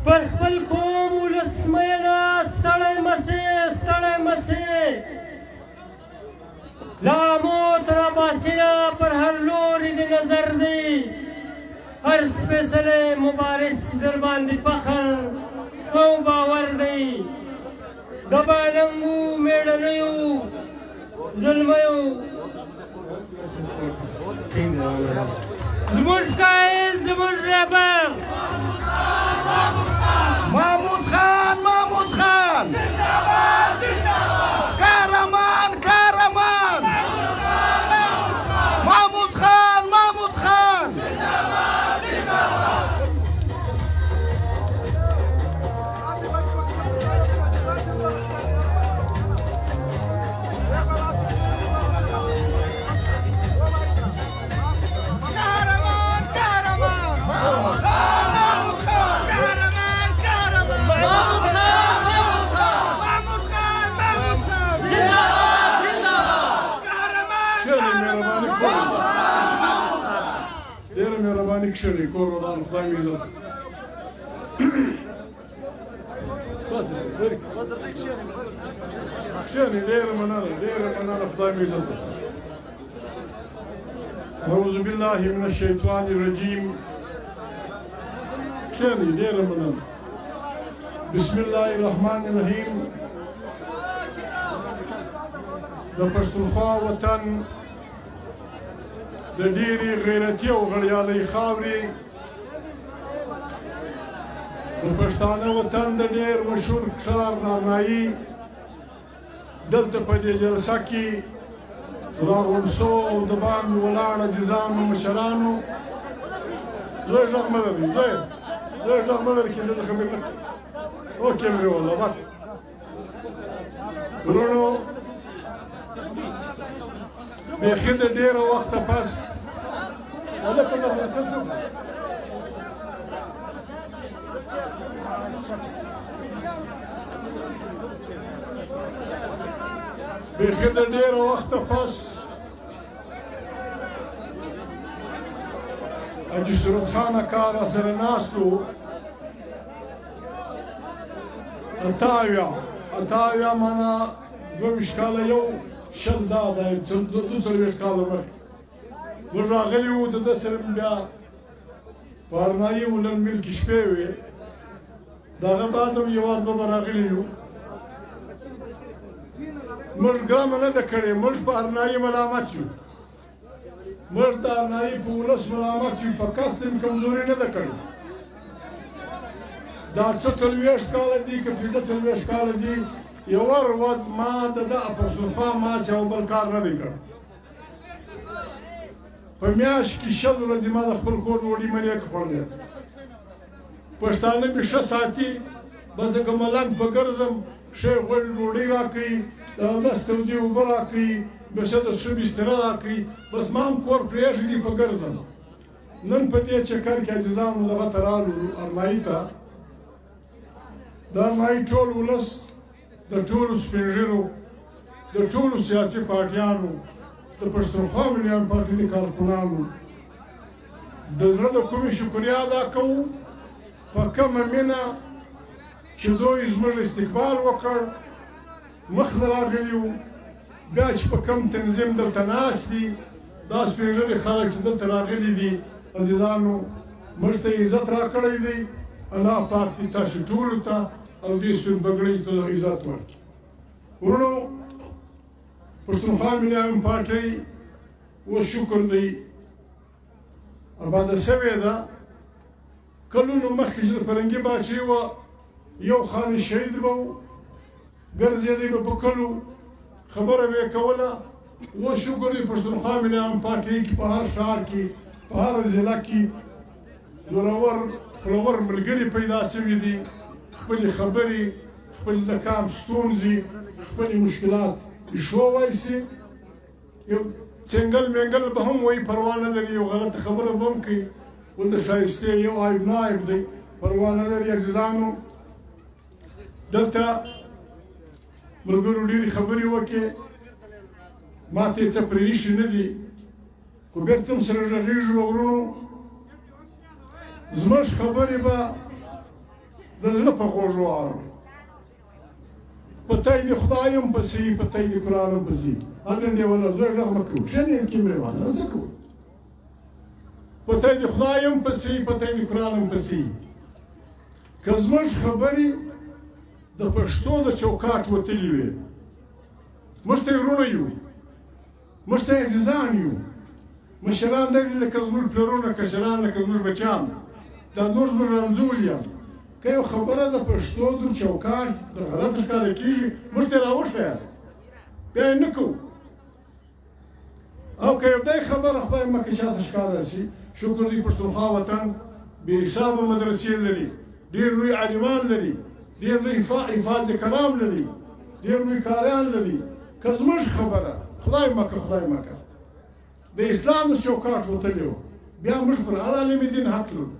پر خپل قوم ولس مینه ستړی مسې له موت راباسینه پر هر لوري د نظر دی هر سپېڅلی مبارز در باندې فخر او باور دی د باننګو مېړنیو زلمیو زموږ قائد زموږ رهبر محمود خان قهرمان محمود خان ډېره مهرباني کښېنئ کور ودان خدای مو عزت کښېنئ ډېره مننه خدای مو عزت اعوذ بالله من الشیطان الرجیم کښېنئ ډېره مننه بسم الله الرحمن الرحیم د پښتونخوا وطن د ډېرې غیرتي او غړیالۍ خاورې د پښتانه وطن د ډېر مشهور ښار نارنایي دلته په دې جلسه کې راغونډ شوو او د باندې ولاړ عزیزانو مشرانو زوی غږ مه لرئ زوی غږ مه لرئ کېدای زه خبرې نه کوم اوکې مې والله بس ورونو بیخي د ډېره وخته پس بیخي د ډېره وخته پس حاجي سرود خان اکا راسره ناست و اتاویا مانا 22 کاله یو شل دا دی 22 کاله مخکې موږ راغلي وو د ده سره بیا په ارنایي ولن میل کې شپې وې د هغه بعد هم یوازې به راغلي یو موږ ګرامه نه ده کړې موږ په ارنایي ملامت یو موږ د ارنایي په ولس ملامت یو په کس هم کمزوري نه ده کړې دا څه 40 کاله دي که 45 کاله دي یوه ورځ ما د ده پښتونخوا ماسې او بل کار نه دی کړی په میاشت کې 100 ورځې ما د خپل کور ډوډۍ منیکه خوړلی پښتانه مې ښه ساتي بس که ملنګ په ګرځم ښه غوړ ډوډۍ راکوي د اودس تودې اوبه راکوي بیا ښه د ښه بستره راکوي بس ما هم کور پرېږدي په ګرځم نن په دې چکر کې عزیزانو دغه ته رالو ارمایي ته د ارمایي ټول ولس د ټولو سپین ږیرو د ټولو سیاسي پارټیانو د پښتونخوا ملیان پارټۍ د کارکونانو د زړه د کومې شکریا ادا کوو په کومه مینه چې دوی زموږ استقبال وکړ مخ ته راغلي وو بیا چې په کوم تنظیم دلته ناست دي دا سپین ږیري خلک چې دلته راغلي دي عزیزانو موږ ته عزت راکړی دی الله پاک دې تاسو ټولو ته او دې سپین بګړۍ ته عزت ورکړي ورونو پښتونخوا ملیان پارټۍ اوس شکر دی آباده شوې ده کلونو مخکې چې د فرنګي باچې وه یو خان شهید به و ګرځېدی به په کلو خبره به یې کوله اوس شکر دی پښتونخوا ملیان پارټۍ کې په هر ښار کې په هر ضلع کې زورور خلور ملګري پیدا شوي دي خپلې خبرې خپل د کام ستونزې خپلې مشکلات ایښووی شي یو څنګل منګل به هم وایي پروا نه لري یو غلطه خبره به هم کوي ولته ښایستې یو عیب نه عیب دی پروا نه لري عزیزانو دلته ملګرو ډېرې خبرې وکړې ما ته یې څه پرې ایښي نه دي خو بېرته هم سره غږېږو ورونو زموږ خبرې به د زړه په غوږ واورئ. په تایید خدای هم پسې په تایید قرآن هم پسې هغه دی ولا زه غږ مه کوو کښېنئ کیمرې څه کوو په تایید خدای هم پسې په تایید قرآن هم پسې که زموږ خبرې د پښتو د چوکاټ وتلي وي موږ ته یې وروڼه یو موږ ته یې عزیزان یو مشران دغه لکه زموږ پلرونه کشران لکه زموږ بچیان دا نور زموږ رمزول یاست که یو خبره د پښتو د چوکاټ د غلط ښکاره کېږي موږ ته یې راوښیاست بیا یې نه کوو او که یو دای خبره خدای مکې چاته ښکاره شي شکر دی پښتونخوا وطن بې حسابه مدرسې لري ډېر لوی عالمان لري ډېر لوی حفاظ کلام لري ډېر لوی کاریان لري که زموږ خبره خدای مکه د اسلام د چوکاټ وتلی و بیا موږ پر هر عالم دین حق لرو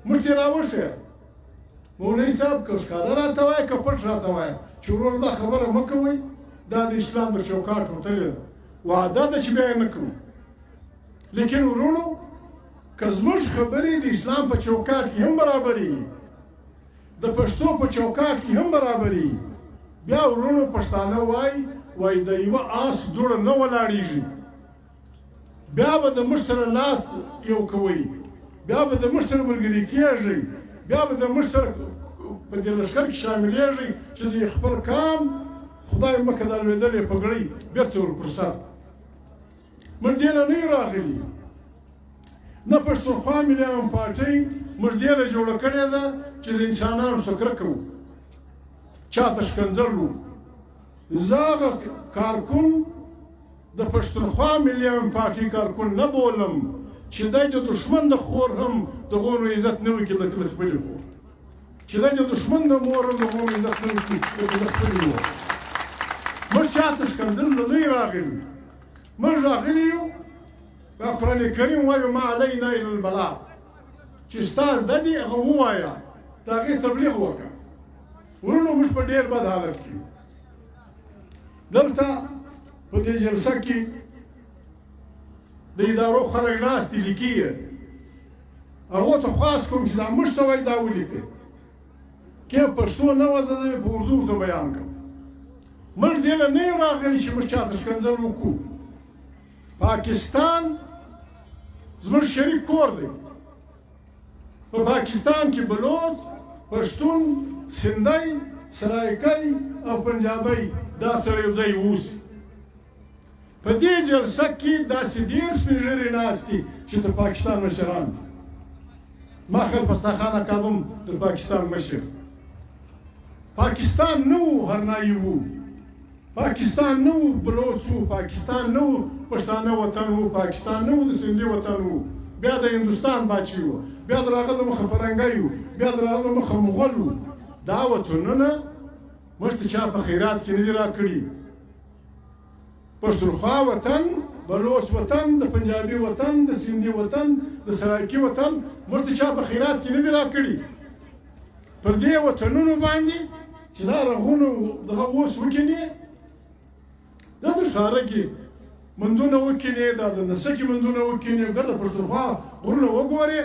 موږ یې راوښیاست مولوي صاحب که ښکاره راته وایه که پټ راته وایه چې ورور دا خبره مه کوئ دا د اسلام د چوکاټ وتلې ده وعده ده چې بیا یې نه کوو لیکن ورونو که زموږ خبرې د اسلام په چوکاټ کې هم برابرېږي د پښتو په چوکاټ کې هم برابرېږي بیا ورونو پښتانه وایي د یوه آس دوړه نه ولاړېږي بیا به د موږ سره لاس یو کوئ بیا به د موږ سره ملګري کېږئ بیا به د موږ سره په دې لښکر کې شاملېږئ چې د خپل کام خدای مکه دا لوېدلې پګړۍ بېرته ور پر سر موږ دې نه نه یو راغلي نه پښتونخوا ملي عوام پارټۍ موږ دې له جوړه کړې ده چې د انسانانو څخه کرکه کوو چاته ښکنځل وو زه هغه کارکون د پښتونخوا ملي عوام پارټۍ کارکون نه بولم چې دی د دښمن د خور هم د هغو عزت نه وکړي لکه د خپلې خور چې دی د دښمن د مور هم د هغو عزت نه وکړي لکه د خپلې مور موږ چاته ښکنځل نه یو راغلي موږ راغلي یو دا قرآن کریم وایي ما علینا الا البلاغ چې ستا زده دي هغه ووایه د هغې تبلیغ وکړه ورونو موږ په ډېر بد حالت کې دلته په دې جلسه کې د ادارو خلک ناست دي لیکي یې هغو ته خواست کوم چې دا موږ څه وایي دا ولیکئ که پښتو نه وه زه به په اردو ورته بیان کړم موږ دې له نه یو راغلي چې موږ چاته ښکنځل وکړو پاکستان زموږ شریک کور دی په پاکستان کې بلوچ پښتون سندی سرایکی او پنجابی دا سره یو ځای اوسي په دې جلسه کې داسې ډېر سپین ږیري ناست دي چې د پاکستان مشران دي ما خلفستا خان اکا هم د پاکستان مشر پاکستان نه و هرنایي وو پاکستان نه و بلوچ وو پاکستان نه و پښتانه وطن وو پاکستان نه و د سندي وطن وو بیا د هندوستان باچي وو بیا د هغه د مخه فرنګی وو بیا د هغه د مخه مغول وو دا وطنونه موږ ته چا په خیرات کې نه دي راکړي پښتونخوا وطن بلوچ وطن د پنجابي وطن د سندي وطن د سرایکي وطن موږ ته چا په خیرات کې نه دي راکړي پر دې وطنونو باندې چې دا رغونو دغه اوس وکینې دا د ښاره کې مندونه وکینې دا د نسکې مندونه وکینې دا د پښتونخوا غرونه وګورې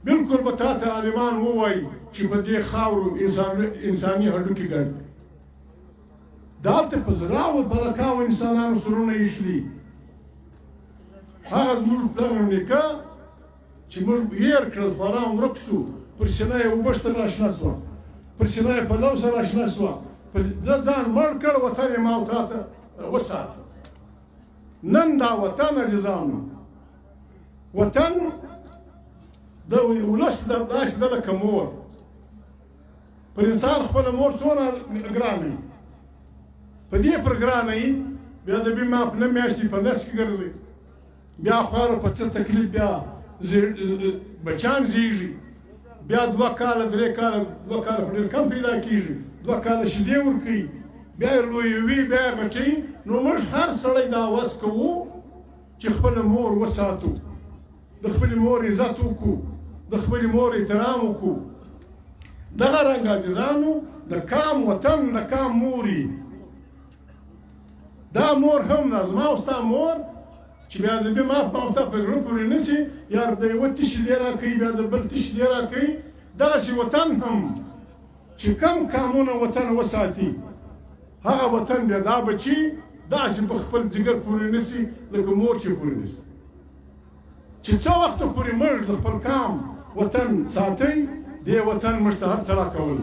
بلکل به تا ته عالمان ووایي چې په دې خاورو انساني هډوکي ګډ دي دالته په زراو بلکاو انسانانو سرونه ایښلي هغه زموږ پلار او نیکه چې موږ هېر کړل خورا ورک سو پر سینه یې اوبه شته راشنه سوه پر سینه یې پلو سره راشنه سوه ده ځان مړ کړ وطن یې ما او تا ته وساته نن دا وطن عزیزانو وطن د ولس داسې ده لکه مور پر انسان خپله مور څومره ګرانه په دې پر ګرانه یي بیا د بیمه په نه میاشتې په نس کې ګرځي بیا خواره په څه تکلیف بیا بچیان زیږي بیا 2 کاله 3 کاله 2 کاله خو ډېر کم پیدا کېږي 2 کاله شیدې ورکوي بیا یې لویوي بیا یې غټوي نو موږ هر سړی دا وس کوو چې خپله مور وساتو د خپلې مور عزت وکړو د خپلې مور احترام وکړو دغه رنګ عزیزانو د کام وطن د کام موري دا مور هم ده زما او ستا مور چې بیا د بې ما تا په زړه پورې نه شي یا د یوه تشي دی راکوي بیا د بل تشي دی راکوي دغسې وطن هم چې کم کامونه وطن وساتي هغه وطن بیا دا بچي داسې په خپل جګر پورې نیسي لکه مور چې پورې نیسي چې څه وخته پورې موږ د خپل کام وطن ساتئ دې وطن موږ ته هر څه راکول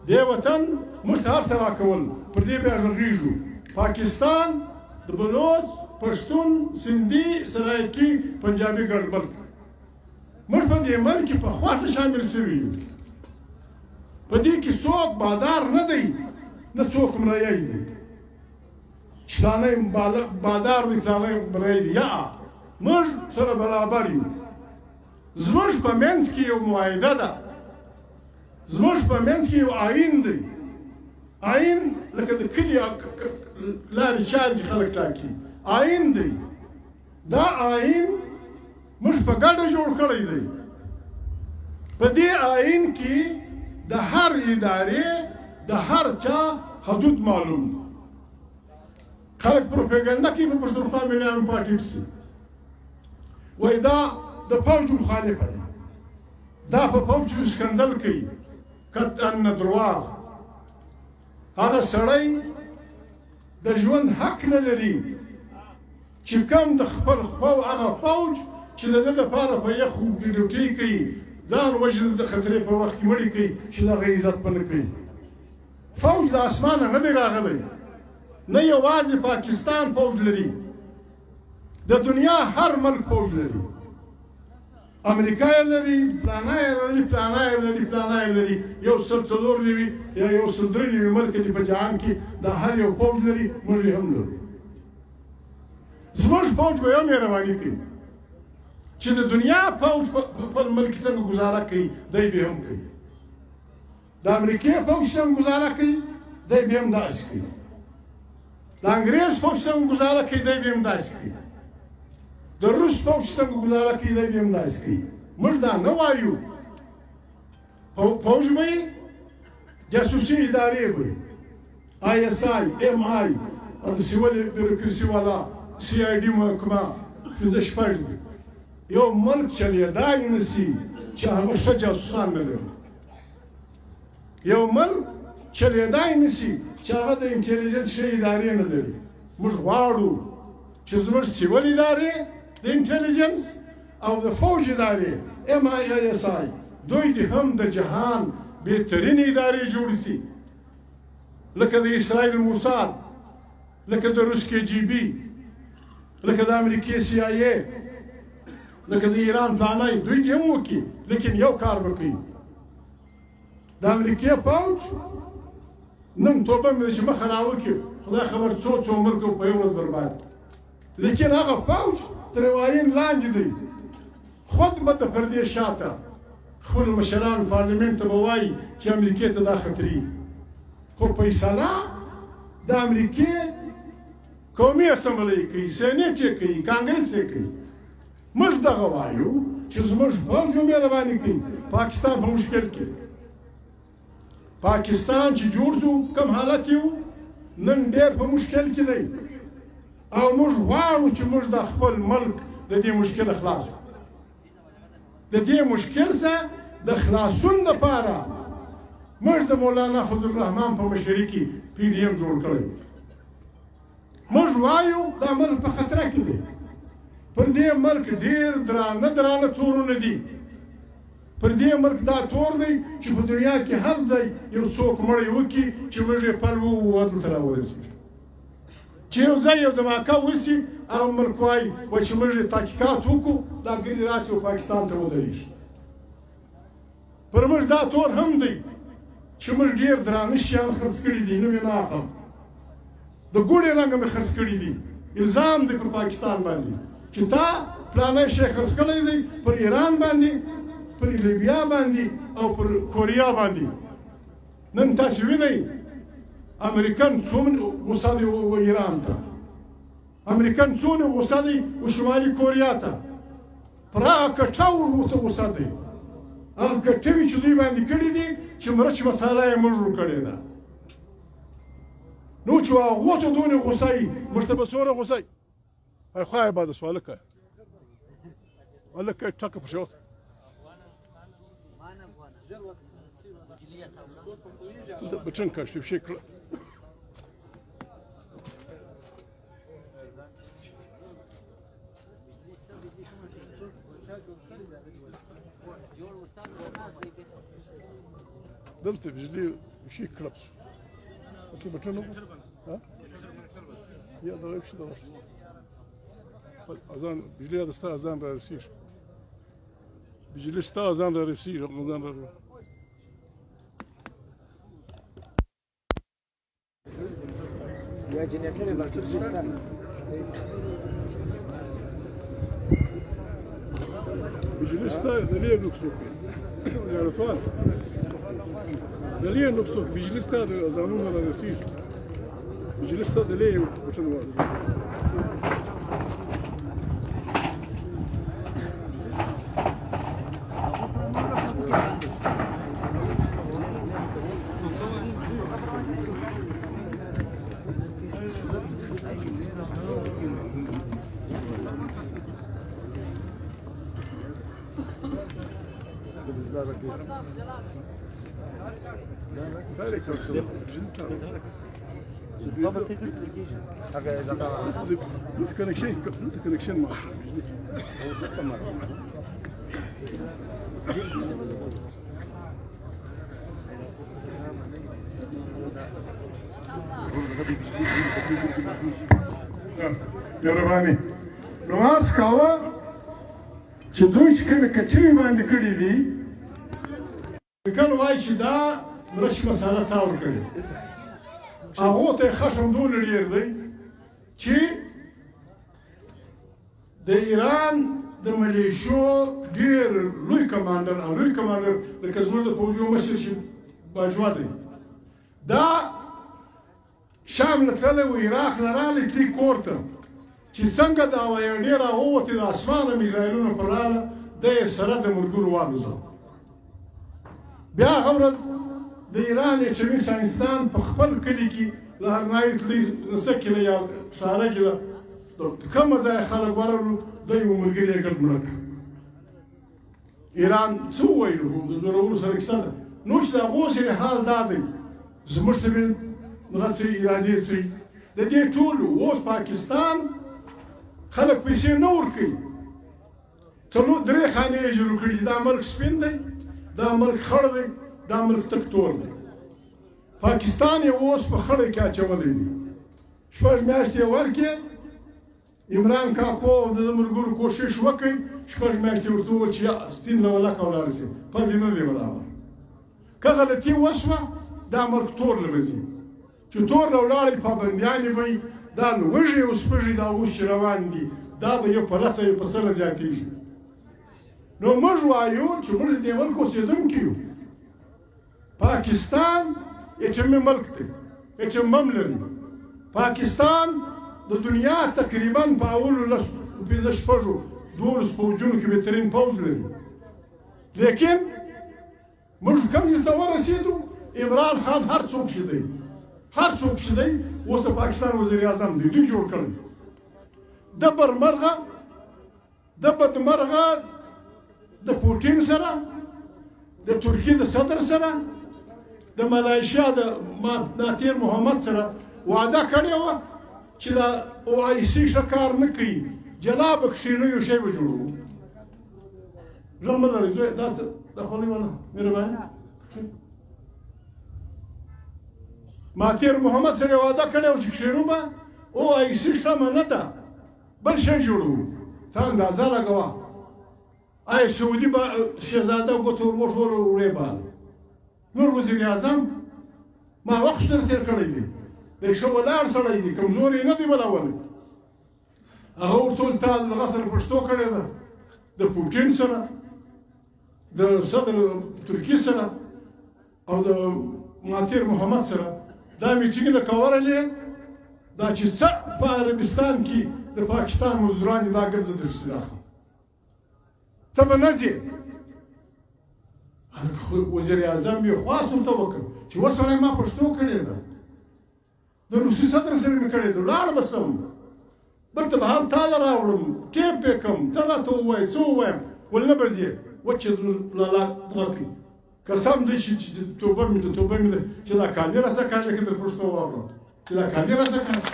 دې وطن موږ ته هر څه راکول پر دې بیا غږېږو پاکستان د بلوچ پښتون سندي سرایکي پنجابي ګډ ملک موږ په دې ملک کې په خوښه شامل شوي یو په دې کې څوک بادار نه دی نه څوک مریی دی چې فلانی بادار دی فلانی مریی دی یا موږ سره برابر یو زموږ په منځ کې یو معاهده ده زموږ په منځ کې یو آیین دی آیین لکه د کلي لارې چارې چې خلک ټاکي آیین دی دا آیین موږ په ګډه جوړ کړی دی په دې آیین کې د هر ادارې د هر چا حدود معلوم دي خلک پروپاګاندا کوي په پښتونخوا ملي عام پارټي پسې وایي دا د فوج مخالفه ده دا په فوج کې ښکنځل کوي قطعا نه درواغ هغه سړی د ژوند حق نه لري چې کوم د خپل هغه فوج چې د ده دپاره په یخو کې ډیوټي کوي ځان وژل د خطرې په وخت کې مړي کوي چې د هغه عزت به نه کوي فوج د اسمانه نه دی راغلی نه یوازې پاکستان فوج لري د دنیا هر ملک فوج لري امریکا یې لري فلانا یې لري فلانا یې لري فلانا یې لري یو سل څلور نوي یا یو سل درې نوي ملک دي په جهان کې دا هر یو فوج لري موږ یې هم لرو زموږ فوج به یو مهرباني کوي چې د دنیا فوج په خپل ملک څنګه ګزاره کوي دی به هم کوي د امریکې فوج څنګه ګزاره کوي دی به هم داسې کوي د انګریز فوج څنګه ګزاره کوي دی به هم داسې کوي د روس فوج څنګه ګزاره کوي دی به هم داسې کوي موږ دا نه وایو فوج به یې جاسوسي ادارې به یې آی اس آی ایم آی او د سیول بیروکراسي والا سی آی ډي محکمه پنځه شپږ دي یو ملک چلیدای نشي چې هغه ښه جاسوسان نه لري یو ملک چلیدای نشي چې هغه د انټلیجنس ښې ادارې نه لري موږ غواړو چې زموږ سیول ادارې د انټلیجنس او د فوج ادارې ایم آی آی اس آی دوی دې هم د جهان بهترینې ادارې جوړې شي لکه د اسرائیل موساد لکه د روس کې جی بي لکه د امریکې سی آی ای لکه د ایران پلانای دوی دې هم وکړي لیکن یو کار به کوي د امریکې فوج نن توبه مې چې مخه راوکړي خدای خبر څو ملک په یو ورځ برباد لیکن هغه فوج تر وایین لاندې دی خود به د پردې شاته خپل مشران پارلمنت ته به وایي چې امریکې ته دا خطري خو فیصله د امریکې قومي اسمبلۍ کوي سینټ یې کوي کانګرس یې کوي موږ دغه وایو چې زموږ فوج یو مهرباني کوي پاکستان په مشکل کې پاکستان چې جوړ شو کوم حالت یو نن ډېر په مشکل کې دی او موږ غواړو چې موږ د خپل ملک د دې مشکل خلاص د دې مشکل څخه د خلاصون لپاره موږ د مولانا فضل الرحمن په مشرۍ کې پی ډي ایم جوړ کړی موږ وایو دا ملک په خطر کې دی پر دې ملک ډېر درانه تورونه دي پر دې ملک دا تور دی چې په دنیا کې هر ځای یو څوک مړی وکړي چې موږ یې پل ووتل ته راورسېږي چې یو ځای یو دماکه وسي هغه ملک وایي چې موږ یې تحقیقات وکړو دا ګرې راشي او پاکستان ته ودرېږي پر موږ دا تور هم دی چې موږ ډېر درانه شیان خرڅ کړي دي نوم یې نه اخلم د ګوړې رنګه مې خرڅ کړي دي الزام دی پر پاکستان باندې چې تا پلانی شی خرڅ کړی دی پر ایران باندې پر لیبیا باندې او پر کوریا باندې نن تاسو وینئ امریکن څومره غوسه دی و ایران ته امریکن څونه غوسه دی و شمالي کوریا ته پر هغه کټه ورته غوسه دی هغه کټوي چې دوی باندې کړي دي چې مرچ مساله یې موږ کړې ده نو چې هغو ته دونه غوسه یي موږ ته به څومره غوسه یي خواهی بعد سوالك ولك تشك في شوط بچن کاشت bir şey kıla. دلته بجلی شي کړپ اوکې بټنو ها یا دا یو څه دا اذان بجلی دا ستا اذان را رسیږي بجلی ستا اذان را رسیږي اذان را یا جنریټر باندې بجلی ستا دلیه نقصو یا رفان دلیه نقصو بجلی ستا اذانون را رسیږي بجلی ستا دلیه بټنو connection مع مهرباني نو عرض کاوه چې دوی چې کومې کچرې باندې کړي دي کله وایي چې دا مرچ مساله تاور کړي هغو ته یې خشم دومره ډېر دی چې د ایران د ملیشو ډېر لوی کمانډر لکه زموږ د پوځونو مشر چې باجوه دی دا شام نه تللی و عراق نه راغلی تلي کور ته چې څنګه د هوایي اډې راووتې د اسمانه میزایلونه پر راغله دی یې سره د ملګرو والوځه بیا هغه ورځ د ایران اټومي ساینسدان په خپل کلي کې د هرنایي تلي څه کیله یا ساره کیله د کومه ځایه خلک ورغلو دوی و ملګري یې ګډ مړه کړه ایران څه وویلو د زورورو سره کیسه ده نو چې د هغو سره حال دا دی زموږ سره دغه څه ارادې څه د دې ټولو اوس پاکستان خلک پیسې نه ورکوي درې خانې یې جوړ کړي دا ملک سپین دی دا ملک خړ دی دا ملک تک تور دی پاکستان یې اوس په خړې کې اچولی دی شپږ میاشتې یې ورکړې عمران کاکو د ملګرو کوشش وکړي شپږ میاشتې ورته وویل چې سپین له ولکه ولاړ شي پدې نه دی برابر که غلطي وشوه دا ملک تور له به ځي چې تور له ولاړې پابندیانې به وي دا نو وږي او سپږي دا اوس چې روان دي دا به یو په لسه یو په سله زیاتېږي نو موږ وایو چې موږ د دې ملک اوسېدونکي یو پاکستان اټومي ملک دی اټوم بم لري پاکستان د دنیا تقریبا په اولو پنځه شپږو دولس پوځونو کې بهترین پوځ لري لیکن موږ کوم ځای ته ورسېدو عمران خان هر څوک چې دی اوس د پاکستان وزیر اعظم دی دوی جوړ کړی د بدمرغه د پوټین سره د ترکیې د صدر سره د ملایشیا د ناتیر محمد سره وعده کړې وه چې دا OIC ښه کار نه کوي جناب کښېنو یو شی به جوړوو زړه مه لرئ زوی دا څه دا خولۍ والا مهرباني ماتیر محمد سره وعده کړې وه چې کښېنو به OIC ښه نه ده بل شی جوړوو ته اندازه لګوه آیا سعودي به شهزاده ګوتو ورموښورو وړې باله نور وزیر اعظم ما وخت سره تېر کړی دی دی ښه ولاړ سړی دی کمزوری نه دی بلولی هغه ورته وویل تا دغه سره پښتو کړې ده د پوټین سره د صدر ترکیې سره او د ماتیر محمد سره دا میټینګونه کولې دا چې څه په عربستان کې د پاکستان مزدوران دي دا ګرځه درپسې راخلي ته به نه ځې وزیر اعظم یې خواست ورته وکړ چې وسړی ما پښتو کړې ده د روسي صدر سره مې کړې ده ولاړ به سم بلته به هم تاله راوړم ټیپ یې کړم ته راته ووایې څه ووایم ولې نه به ځې وچې لالا دغه کوي قسم دی چې توبه مې ده چې دا کاندي راسه کاږي که در پښتو واورم چې دا کاندي راسه کاږي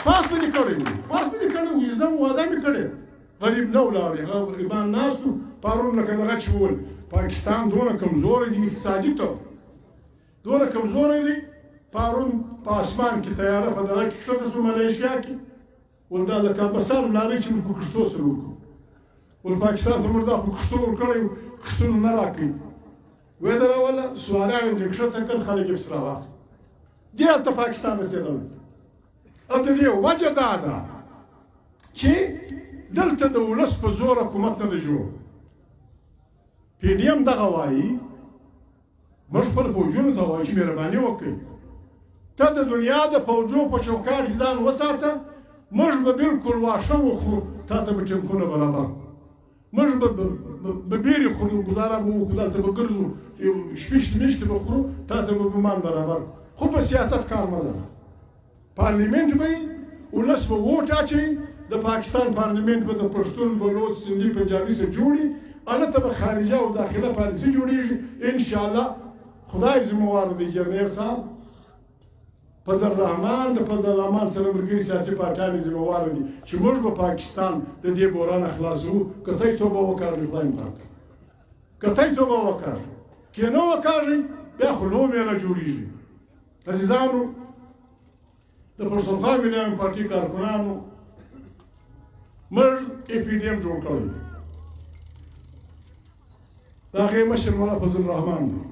پاس مې دې کړی وو زه واده مې کړی غریب نه ولاړ هغه غریبان ناست وو پرون لکه دغه چې وویل پاکستان دونه کمزوری دی اقتصادي طور دونه کمزوری دی پرون په اسمان کې طیاره په دغه کې ښکته شوه ملیشیا کې ول دا لکه بسان لاړې چې موږ په کښتو سره وکړو ول پاکستان ته موږ دا په کښتو ورکړی وو کښتونه نه راکوي ویې دروله سواران یې ښکته کړل خلک یې پسې راواخیست دې هلته پاکستان رسېدلی او د دې وجه دا ده چې دلته د ولس په زور حکومت نه دی جوړ پی ډي ایم دغه وایي موږ خپل فوجونو ته وایو چې مهرباني وکړئ ته د دنیا د فوجو په چوکاټ کې ځان وساته موږ به بلکل واښه وخورو تا ته به ټینکونه برابر موږ به بیرې خورو ګزاره به وکړو دلته به ګرځو شپېشتې میاشتې به خورو تا ته به ګمان برابر خو په سیاست کار نه ده پارلیمنت به یې ولس به ووټ اچوي د پاکستان پارلیمنت به د پښتون بلوچ سندي پنجابي سره جوړي هلته به خارجه او داخله پالیسي جوړېږي انشاءالله خدای ذمهوار دی جرنیل صاحب فضل الرحمن د فضل الرحمن سره ملګري سیاسي پارټیانې ذمهوار دي چې موږ به پاکستان د دې بحران خلاصوو که ته یې توبه وکړئ خدای مو پاک که ته یې توبه وکړئ که نه وکړئ بیا خو نو میله جوړېږي عزیزانو د پښتونخوا ملي پارټي کارکونانو موږ APDM جوړ کړی د هغې مشر مولا فضل الرحمن دی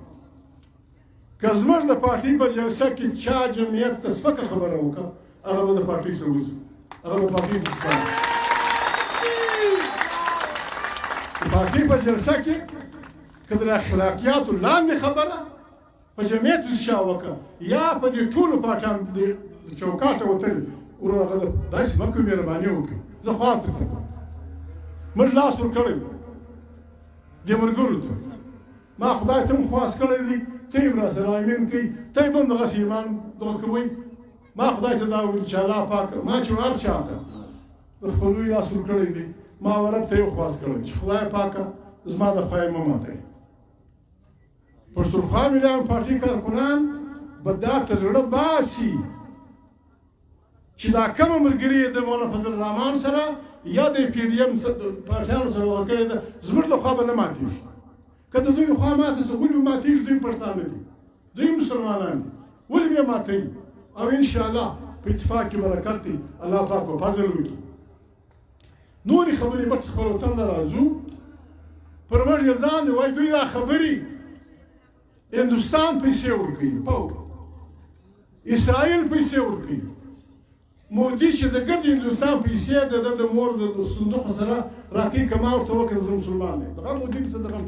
که زموږ د پارټۍ په جلسه کې چا جمعیت ته سپکه خبره وکړه هغه به د پارټۍ څخه وځي هغه به پارټۍ ډسکوالفای د پارټۍ په جلسه کې که د اخلاقیاتو لاندې خبره په جمعیت کې چا وکړه یا په دې ټولو پارټیانو د چوکاټه وتلي ورور هغه داسې مه کوئ مهرباني وکړئ زه خواست درته کوم موږ لاس ورکړی دې ملګرو ته ما خدای ته هم خواست کړی دی ته یې هم راسره امین کوي ته یې به هم دغسې ایمان دغه کوئ ما خدای ته دا وویل چې الله پاک ما چې هر چا ته د خپلوي لاس ورکړی دی ما رب ته یو خواست کړی چې خدای پاکه زما د خدای مه ماتوي پښتونخوا ملي پارټي کارکونان به دا ته زړه باسي چې دا کومه ملګري یې د مولانا فضل الرحمن سره یا د APDM پارټیانو سره دغه کړې ده زموږ له خوا به نه ماتېږي که د دوی له خوا ماته شي ولې به ماتېږي دوی پښتانه دي دوی مسلمانان دي ولې به یې ماتوي او انشاءالله په اتفاق کې برکت دی الله پاک به فضل وکړي نورې خبرې به خپل وطن ته راځو پر موږ یې ځان دی وایي دوی دا خبرې هندوستان پیسې ورکوي اسرائیل پیسې ورکوي مودي چې د ګرد هندوستان پیسې د مور د صندوق سره راکوي که ما ورته وکړم زه مسلمان یم دغه مودي څه دغه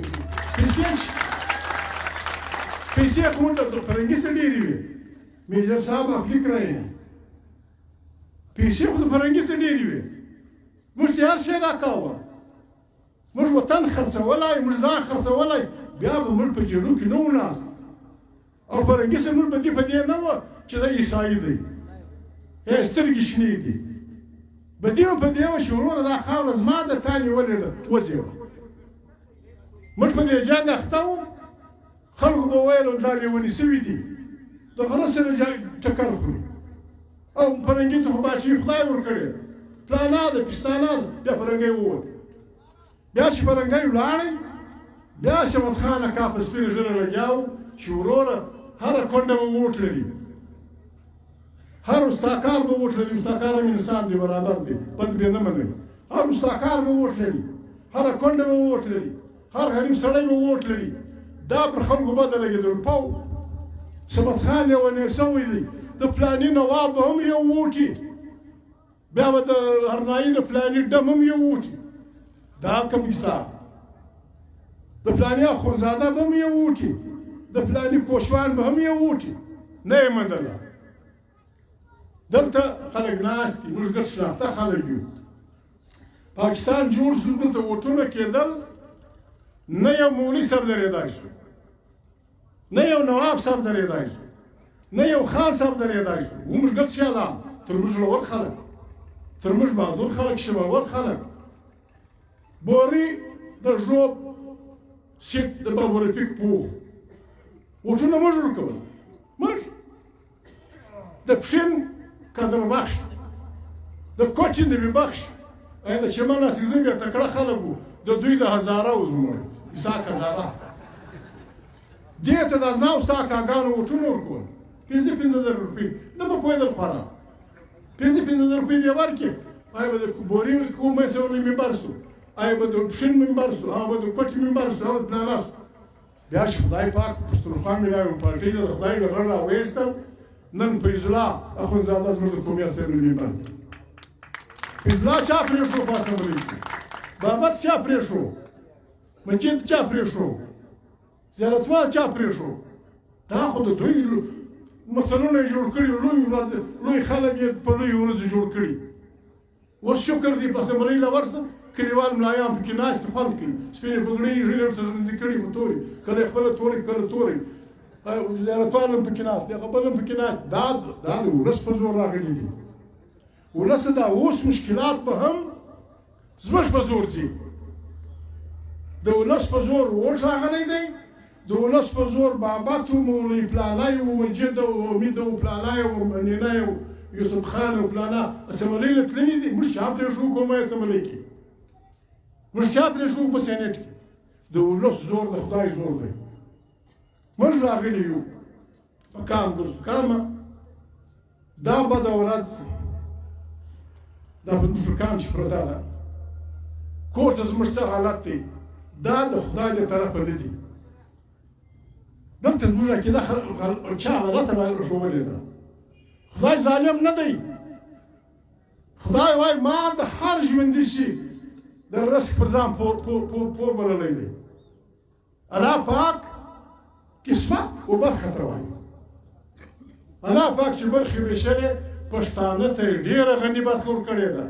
پیسې خو موږ د فرنګي څه ډېرې وي میجر صاحب اپلی کړی پیسې خو د فرنګي څه ډېرې وي موږ چې هر شی راکاوه موږ وطن خرڅولی موږ ځان خرڅولی بیا به موږ په جېړو کې نه وو ناست او فرنګي څه موږ په دې نه وه چې دا عیسایي دی سترګې شنې دي بدي په دې وه چې وروره دا خاوره زما ده تا نیولې ده وځې موږ په دې جنګ اخته وو خلکو به ویل دا لیونې سوي دي د غره سره چکر خوري او فرنګي ته خو بادشاهي خدای ورکړې پلانا ده پستانا ده بیا فرنګی ووت بیا چې فرنګی ولاړی بیا شمت خان اکا په سپینه ږیره لګیا و چې وروره هره کونډه به ووټ لري هر استاکار به ووټ لري استاکار هم انسان دی برابر دی بد به نه مني هر استاکار به ووټ لري هره کونډه به ووټ لري هر غریب سړی به ووټ لري دا پر خلکو بده لګېدل پو شمت خان یو نه سوی دی د پلاني نواب به هم یو ووټي بیا به د هرنایي د پلاني ډم هم یو ووټي دا کوم کیسه د پلاني اخونزاده به هم یو ووټي د پلاني کوشوان به هم یو ووټي نه یې منله دلته خلک ناست دي موږ ګډ شناخته خلک یو پاکستان جوړ شو دلته ووټونه کېدل نه یو مولوي صاحب درېدای شو نه یو نواب صاحب درېدای شو نه یو خان صاحب درېدای شو موږ ګډ شاله تر موږ لوړ خلک تر موږ بهادر خلک شمالور خلک بوري د ژوب سیټ د بابرفیک پوخ وټونه مه جوړ کول موږ د پښین قدر بخش د کوچې نوي بخش د چمن اسیزم بیا تکړه خلک وو د دوی د هزاره و زموږ اسحاق هزاره دې ته د ازناو ستا کاګانو وټونه ورکول 5,000 روپۍ نه به پوهېدل خورا 5,000 روپۍ بیا ورکړې آیا به د بوري کومې سولی منبر سو آیا به د پښین منبر سو هغه به د کوټې منبر سو هغه پلانه سو بیا چې خدای پاک پښتونخوا ملي پارټۍ ته د خدای له غږ راویستل نن فیض الله اخندزاده زموږ د قومي اسمبلۍ ممبر دی فیض الله چا پرېښو په اسمبلۍ کې بابت چا پرېښو مجید چا پرېښو زیارتوال چا پرېښو دا خو د دوی متلونه یې جوړ کړي لوی خلک یې په لویو ورځو جوړ کړي اوس شکر دی په اسمبلۍ له ورسه کلیوال ملایان پکې ناست خوند کوي سپینې پګړۍ ږیرې ورته ځنځې کړي په تورې کله یې خپله تورې کله تورې زیارتوال هم پکې ناست دی هغه بل هم پکې ناست دا د ولس په زور راغلي دي ولس دا اوس مشکلات به هم زموږ په زور ځي د ولس په زور ووټ راغلی دی د ولس په زور بابت و مولوي پلانی و مجید و امید و پلانی و منینه و یوسف خان و پلانا اسمبلۍ له تللي دي موږ چا پرېښو کومه اسمبلۍ کې موږ چا پرېښو په سینټ کې د ولس زور د خدای زور دی موږ راغلي یو په کام ګرځو کامه دا بده ورځ دا په کام چې پرته ده کور ته زموږ څه حالت دی دا د خدای له طرفه نه دي دلته زموږ عقیده چا غلطه راښودلې ده خدای ظالم نه دی خدای وایي ما د هر ژوندي شي د رزق پر ځان پور بللی دی الله پاک قسمت و برخته وایي الله پاک چې برخې ویشلې پښتانه ته یې ډېره غني برخه ورکړې ده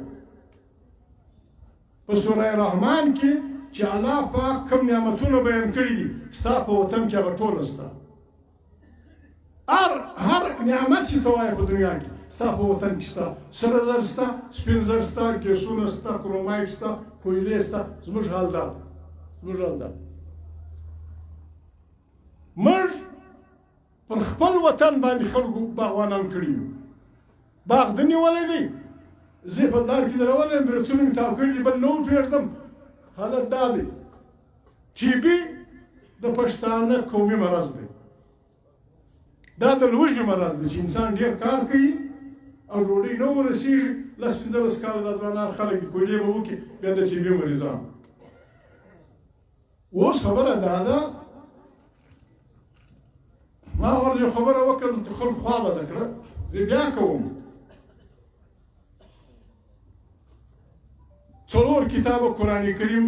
په سوره رحمان کې چې الله پاک کوم نعمتونه بیان کړي دي ستا په وطن کې هغه ټوله سته هر نعمت چې ته وایې په دنیا کې ستا په وطن کې سته سره زر سته سپین زر سته کیسونه سته کرومایټ سته کویلې سته زموږ حال دا موږ پر خپل وطن باندې خلکو باغوانان کړي یو باغ ده نیولی دی زه په دار کې درولې یم برېتونه مې تاو کړي دي بل نه وپرېږدم حالت دا دی ټي بي د پښتانه قومي مرض دی دا د لوږې مرض دی چې انسان ډېر کار کوي او ډوډۍ نه ورسېږي 10-15 کاله دا ځوانان خلک دي کویلې به وکړي بیا د ټي بي مریضان اوس خبره دا ده ما ورته یو خبره وکړه د خلکو خوا بده کړه زه بیا کوم 4 کتابه قرآن کریم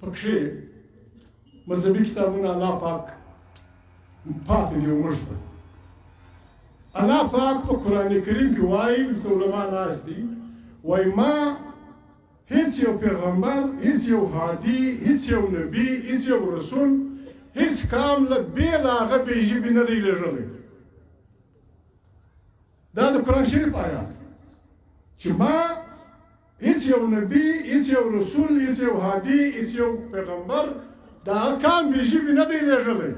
پکښې مذهبي کتابونه الله پاک پاتې دي موږ ته الله پاک په قرآن کریم کې وایي علما ناست دي وایي ما هیڅ یو پیغمبر هیڅ یو هادي هیڅ یو نبي هیڅ یو رسول هیڅ کام له بې له هغه بې ژبې نه دی لېږلی دا د قرآن شریف آیات چې ما هیڅ یو نبی هیڅ یو رسول هیڅ یو هادي هیڅ یو پیغمبر دا هغه کام بې ژبې نه دی لېږلی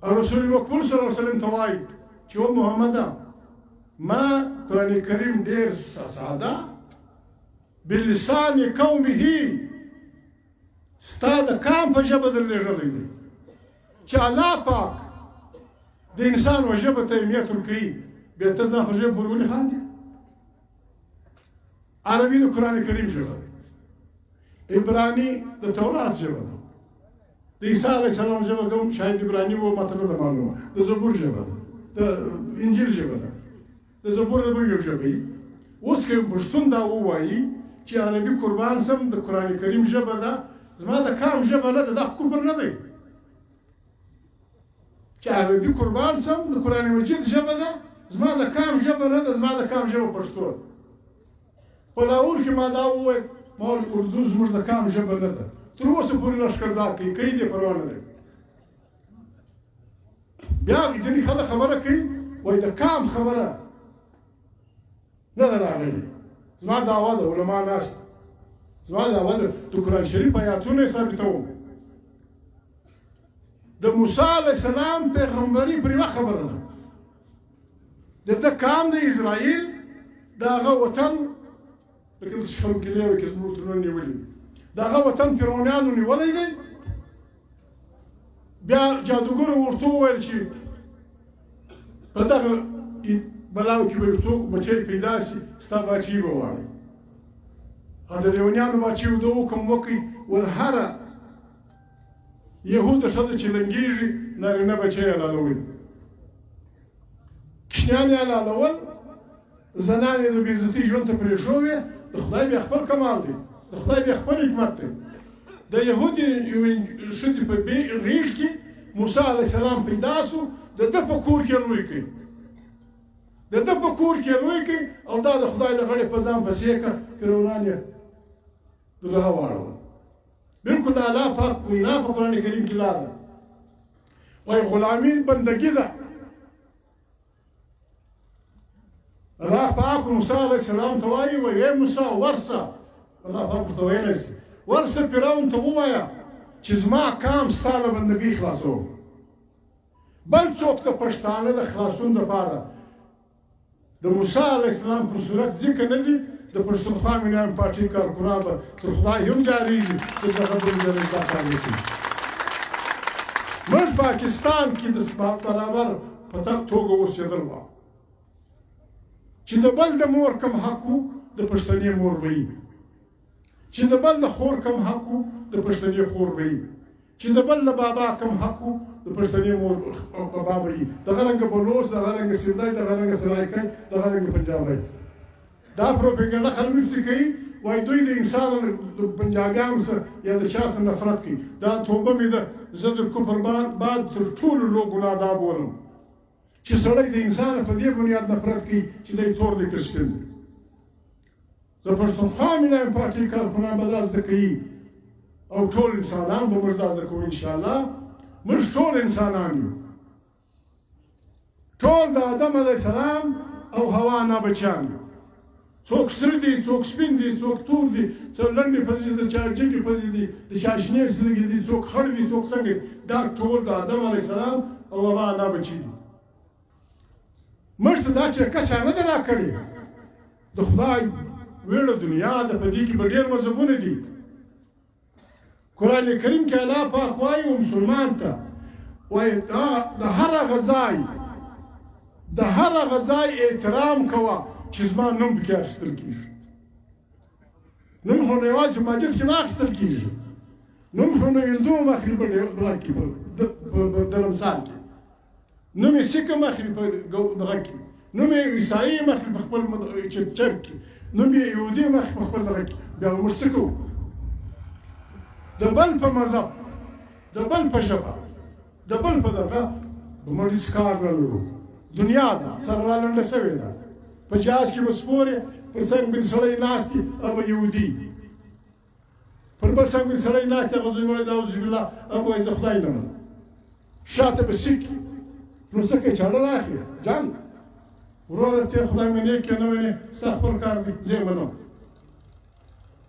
او رسول مقبول صلی الله علیه وسلم ته وایي چې و محمده ما قرآن کریم ډېر ساده بلسان قومه ستا د کام په ژبه در لېږلی دی چې الله پاک د انسان و ژبه ته اهمیت ورکوي بیا ته زما په ژبه پورې ولې خاندې عربي د قرآن کریم ژبه ده عبراني د تورات ژبه ده د عیسی علیه السلام ژبه کوم شاید عبراني و ماته نه ده معلومه د زبور ژبه ده د انجیل ژبه ده د زبور د بل یو ژبه وي اوس که پښتون دا ووایي چې عربي قربان سم د قرآن کریم ژبه ده زما د کام ژبه نه ده دا قربان نه دی چې عربي قربان سم د قرآن مجید ژبه ده زما د کام ژبه نه ده زما د کام ژبه پښتو ده په لاهور کې ما دا وویل ما ویل اردو زموږ د کام ژبه نه ده تر اوسه پورې لښکرزار کوي کوي دې پروا نه دی بیا ځینې خلک خبره کوي وایي د کام خبره نه ده راغلې زما دعوه ده علما ناست زما دعوه ده د قرآن شریف آیاتونه یې ثابتوم د موسی علیه السلام پیغمبري پر یوه خبره ده د ده قام د اسرائیل د هغه وطن لکه داسې خلک ګیلې وکړي زموږ ترونه نیولي د هغه وطن فرعونیانو نیولی دی بیا جادوګرو ورته وویل چې په دغه بلاو کې به یو څوک بچی پیدا سي ستا باچي به غواړي او د لیونیانو باچي د حکم وکړي ول هره یهوده ښځه چې لنګېږي نارینه بچی یې حلالوي کشنیان یې حلالول زنان یې د بېعزتۍ ژوند ته پرېښودې د خدای بیا خپل کمال دی د خدای بیا خپل حکمت دی د یهودي یوې ښځې په غېږ کې موسی علیه السلام پیدا سو د ده په کور کې لوی کړي د ده په کور کې لوی کړي او دا د خدای له غړې په ځان پسې کړه فرعونان یې د دغه واړول بالکل د الله پاک وینا په قرآن کریم کې دا ده وایي غلامي بندګي ده الله پاک موسی علیه السلام ته وایي ای موسی ورسه الله پاک ورته ویلی شي ورسه فرعون ته ووایه چې زما کام ستا له بندګۍ خلاصوم بل څوک د پښتانه د خلاصون دپاره د موسی علیه السلام پر صورت ځکه نه ځي د پښتونخوا مینیان پارټۍ کارکنان به تر خدای هم جارېږي چې دغه بلجرۍ دا کار وکړي موږ پاکستان کې د برابر په توګه اوسېدل وه چې د بل د مور کم حق و د پښتنې مور به وي چې د بل د خور کم حق و د پښتنې خور به وي چې د بل د بابا کم حق و د پښتنې مور بابا به وي دغه رنګه بلوچ دغه رنګه سندی دغه رنګه سرایکی دغه رنګه پنجابی دا پروپیګنډه خلک څه کوي وایي دوی د انسان د پنجابیانو سره یا د چا سره نفرت کوي دا توبه مې ده زه د کفر بعد تر ټولو لوی ګناه دا بولم چې سړی د انسان په دې بنیاد نفرت کوي چې دی تور دی که سپین دی د پښتونخوا مینیان پارټۍ کارکنان به دا زده کوي او ټول انسانان به موږ دا زده کوو انشاءالله موږ ټول انسانان یو ټول د آدم علیه السلام او حوا نه بچیان یو څوک سره دي څوک سپین دي څوک تور دي څوک لنډې پزې د چا جګې پزې دي د چا شنې سترګې دي څوک خړ دي څوک څنګه دا ټول د آدم علیه السلام او حوا نه بچي دي موږ ته دا چرکه چا نه ده راکړې د خدای ویړه دنیا ده په دې کې به ډېر مذهبونه دي قرآن کریم کې الله پاک وایي مسلمان ته وایي د هر هغه ځای احترام کوه چې زما نوم پکې اخیستل کېږي نوم خو نه یوازې په مسجد کې نه اخیستل کېږي نوم خو نه هندو هم اخلي په دغه کې په دلمسان کې نوم یې سیک هم اخلي په دغه کې نوم یې عیسایي هم اخلي په خپل چرچ کې نوم یې یهودي هم اخلي په خپل دغه کې بیا به موږ څه کوو د بل په مذهب د بل په ژبه د بل په دغه به موږ هېڅ کار نه لرو دنیا ده سره رالنډه شوې ده په جهاز کې به سپورې پر څنګ باندې سړی ناست وي هغه یهودي پر بل څنګ باندې سړی ناست هغه زوی وایي اعوذ بالله هغه وایي زه خدای نه منم شاته به سیک نو څه کوي چاړه رااخلي جان وروره ته خدای مې نیک نه وینې ستا خپل کار دی زه یې منم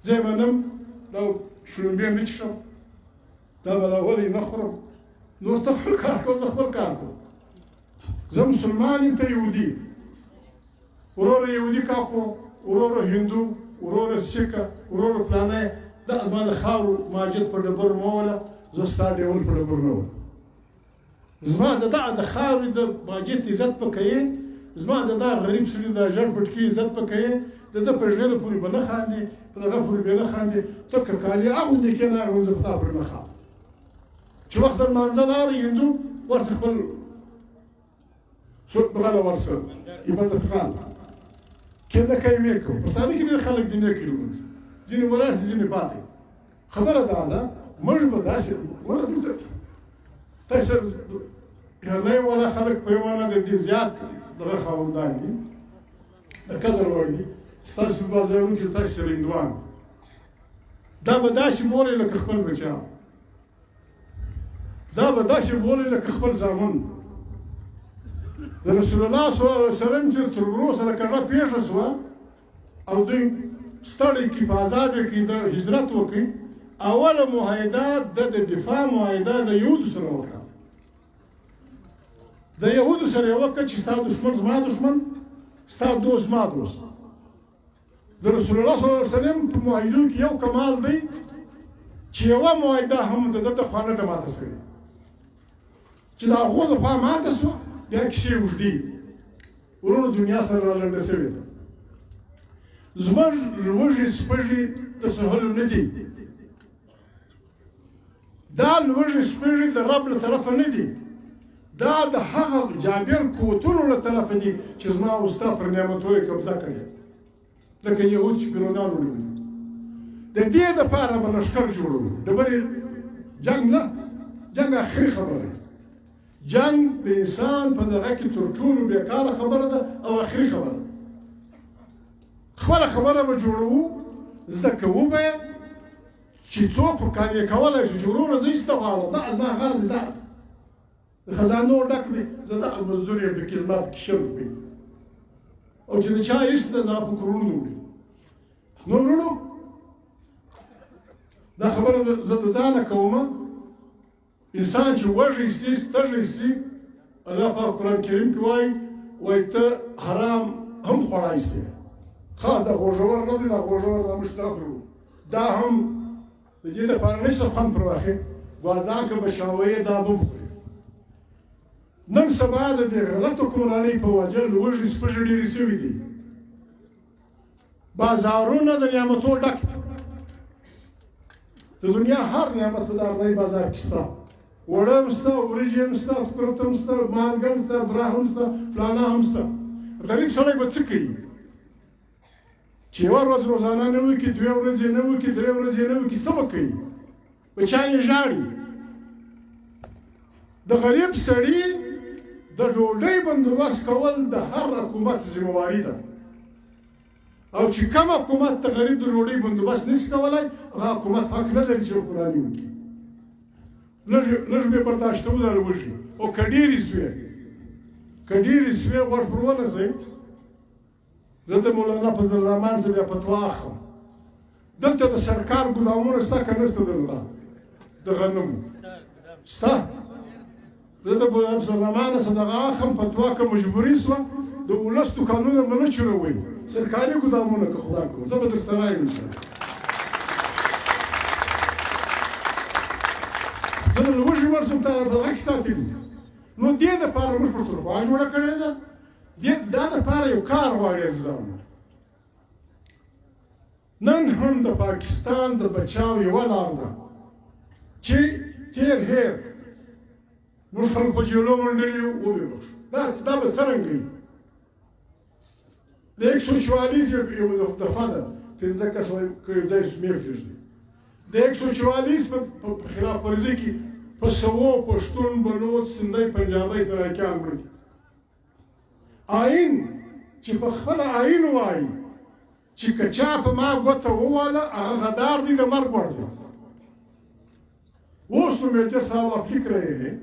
زه یې منم دا شړومبې نه څښم دا به لا ولې نه خورم نور ته خپل کار کوه زه خپل کار کوم زه مسلمان یم ته یهودي وروره یهودي کاکو وروره هندو وروره سیکه وروره پلانی دا زما د خاورو ماجد په ډبرو مه وله زه ستا ډیول په ډبرو نه ولم زما د خاورې د ماجد عزت په کوې زما د غریب سړي د ژړ پټکي عزت په کوې د ده په ژړه پورې به نه خاندې په دغه پورې به نه خاندې ته که کالي اغوندې کښېنه اغوندې زه په تا پورې نه خاندم چې وخت د لمانځه راغی هندو ورسه خپل غله ورسه عبادت خان کنده کوي مې کوم پښتانه کې ډېر خلک دي نه کوي ځینې ولاړ دي ځینې پاتې خبره دا ده موږ به داسې وره دلته تاسو یعنی ولا خلک په یوانه د دې زیات دغه خاوندان دي د قدر وړ دي ستاسو په بازارونو کې تاسو سره هندوان دا به داسې مورې لکه خپل بچیان دا به داسې مورې لکه خپل زامن د رسول الله صلی الله علیه وسلم چې تر ورو سره کړه پیښه شوه او دوی ستړی کې په عذاب کې د هجرت وکړي اوله معاهده د دفاع معاهده د یهودو سره وکړه د یهودو سره یې وکړه چې ستا دښمن زما دښمن ستا دوست زما دوست د رسول الله صلی الله علیه وسلم په معاهدو کې یو کمال دی چې یوه معاهده هم د ده د خوا نه ده ماته شوې چې د هغو د خوا ماته شوه بیا کیسې اوږدې ورونو دنیا سره رالنډه شوې ده زموږ لوږې سپږې د سهلو نه دي دا لوږې سپږې د رب له طرفه نه دي دا د هغه جابر قوتونو له طرفه دي چې زما او ستا پر نعمتو یې قبضه کړې لکه یهود چې پیرودان ونیولي د دې دپاره به لښکر جوړوو ډبرې جنګ نه جنګ اخري خبره جنګ د انسان په دغه کې تر ټولو بېکاره خبره ده او اخري خبره ده خپله خبره به جوړوو زده کوو به یې چې څوک قانع کولی شي چې وروره زه ایسته غواړم دا زما غر دی دا د خزانو ډک دی زه دغه مزدور یم پکې زما پکې شل روپۍ او چې د چا ایسته دا په کروړونو وړي نو وروڼو دا خبره زه د ځانه کومه انسان چې وږی سي ستږی سي الله پاک قرآن کریم کې وایي ته حرام هم خوړای سي خاص دا غوږور نه دی دا غوږور دا موږ ته اخلو دا هم د دې لپاره نشته خوند پر واخې ګوازان که به شاویې دا به وخوري نن سبا د دې غلطو کورنۍ په وجه لوږې سپږې ډېرې سوي دي بازارونه د نعمتو ډک دي د دنیا هر نعمت په دغه بازار کې شته وړه هم شته وریجې هم شته کورت هم شته مالګه هم شته بوره هم شته فلانه هم شته غریب سړی به څه کوي چې یوه ورځ روزانه نه وکړي دوه ورځې نه وکړي درې ورځې نه وکړي څه به کوي بچیان یې ژاړي د غریب سړي د ډوډۍ بندوبست کول د هر حکومت ذمهواري ده او چې کوم حکومت د غریب د ډوډۍ بندوبست نشي کولی هغه حکومت حق نه لري چې حکمراني وکړي لږ به برداشتوو دا لوږې او که ډېرې سوې غوږ پر ونیسئ زه د مولانا فضل الرحمن څخه بیا فتوا اخلم دلته د سرکار ګدامونه شته که نشته دلته د غنمو شته زه د مولانا فضل الرحمن څخه دغه اخلم فتوا که مجبوري شوه د ولس دوکانونه به نه چلوئ سرکاري ګدامونه که خدای کړو زه به درسره یم انشاءالله زه د لوږې مرسوم ته دغه کې ساتلي نو دې دپاره موږ پښتونخوا جوړه کړې ده دا دپاره یو کار غواړي عزیزانو نن هم د پاکستان د بچاو یوه لار ده چې تیر هیر موږ خلک په جیلو منډلي وبې بخشو دا به څرنګه وي د 144 یو دفعه ده 15 کسه که یو ځای شمېر پرېږدي د 144 په خلاف ورزي کې په سوو پښتون بلوچ سندی پنجابی سرایکیان مړه دي آئین چې په خپل آئین وایي چې که چا په ما ګوته وواله هغه غدار دی د مرګ وړ دی اوس نو میجر صاحب آپ لکھ رہے ہیں